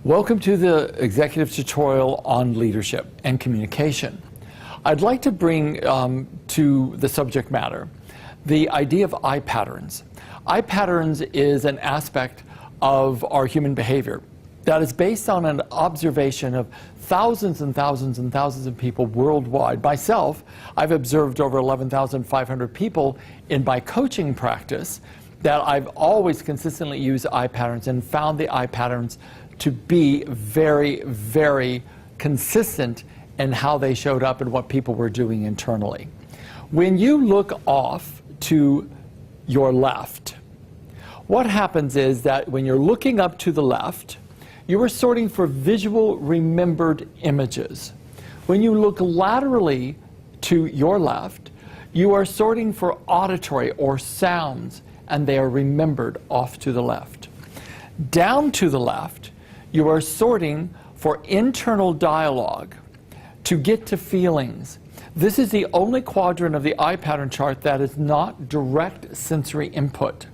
Welcome to the executive tutorial on leadership and communication. I'd like to bring to the subject matter the idea of eye patterns. Eye patterns is an aspect of our human behavior that is based on an observation of thousands and thousands and thousands of people worldwide. Myself, I've observed over 11,500 people in my coaching practice that I've always consistently used eye patterns and found the eye patterns to be very, very consistent in how they showed up and what people were doing internally. When you look off to your left, what happens is that when you're looking up to the left, you are sorting for visual remembered images. When you look laterally to your left, you are sorting for auditory or sounds, and they are remembered off to the left. Down to the left, you are sorting for internal dialogue to get to feelings. This is the only quadrant of the eye pattern chart that is not direct sensory input.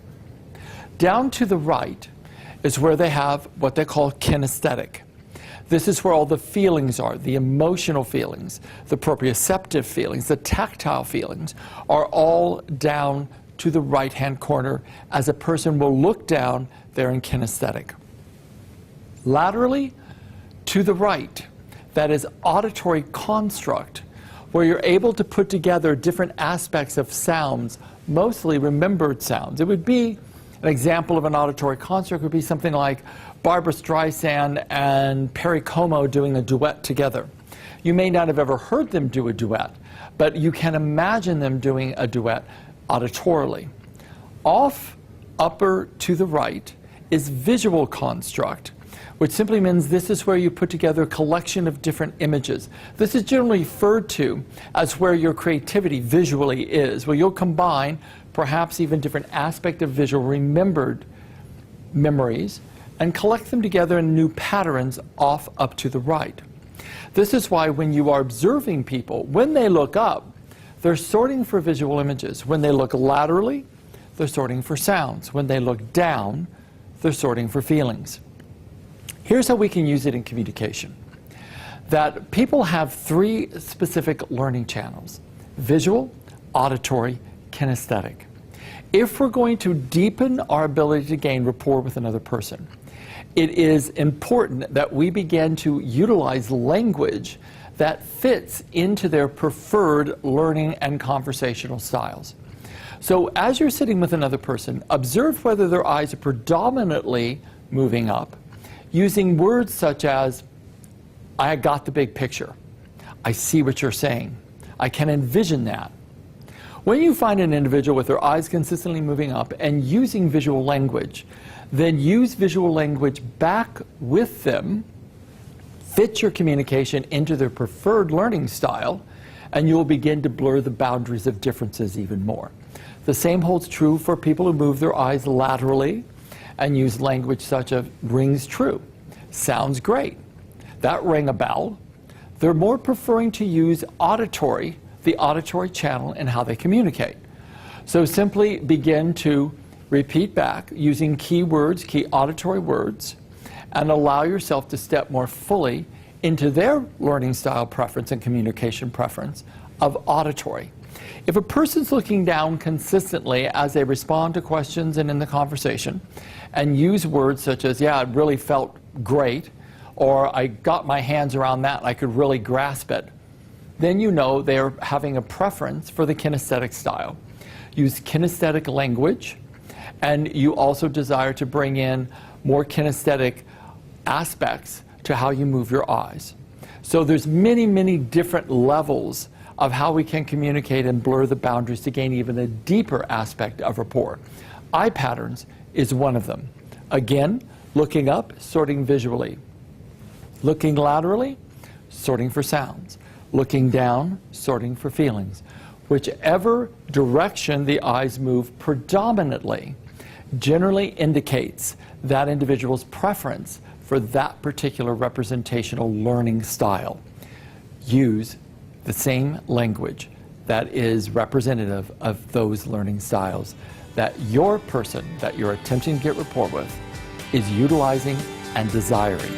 Down to the right is where they have what they call kinesthetic. This is where all the feelings are, the emotional feelings, the proprioceptive feelings, the tactile feelings are all down to the right-hand corner. As a person will look down, they're in kinesthetic. Laterally, to the right, that is auditory construct, where you're able to put together different aspects of sounds, mostly remembered sounds. It would be, an example of an auditory construct would be something like Barbra Streisand and Perry Como doing a duet together. You may not have ever heard them do a duet, but you can imagine them doing a duet auditorily. Off, upper to the right, is visual construct, which simply means this is where you put together a collection of different images. This is generally referred to as where your creativity visually is, where you'll combine perhaps even different aspects of visual remembered memories and collect them together in new patterns off up to the right. This is why when you are observing people, when they look up, they're sorting for visual images. When they look laterally, they're sorting for sounds. When they look down, they're sorting for feelings. Here's how we can use it in communication. That people have three specific learning channels: visual, auditory, kinesthetic. If we're going to deepen our ability to gain rapport with another person, it is important that we begin to utilize language that fits into their preferred learning and conversational styles. So as you're sitting with another person, observe whether their eyes are predominantly moving up, using words such as, I got the big picture, I see what you're saying, I can envision that. When you find an individual with their eyes consistently moving up and using visual language, then use visual language back with them, fit your communication into their preferred learning style, and you'll begin to blur the boundaries of differences even more. The same holds true for people who move their eyes laterally and use language such as rings true, sounds great, that rang a bell. They're more preferring to use auditory, the auditory channel, in how they communicate. So simply begin to repeat back using key words, key auditory words, and allow yourself to step more fully into their learning style preference and communication preference of auditory. If a person's looking down consistently as they respond to questions and in the conversation, and use words such as, yeah, it really felt great, or I got my hands around that and I could really grasp it, then you know they're having a preference for the kinesthetic style. Use kinesthetic language, and you also desire to bring in more kinesthetic aspects to how you move your eyes. So there's many, many different levels of how we can communicate and blur the boundaries to gain even a deeper aspect of rapport. Eye patterns is one of them. Again, looking up, sorting visually. Looking laterally, sorting for sounds. Looking down, sorting for feelings. Whichever direction the eyes move predominantly generally indicates that individual's preference for that particular representational learning style. Use the same language that is representative of those learning styles that your person that you're attempting to get rapport with is utilizing and desiring.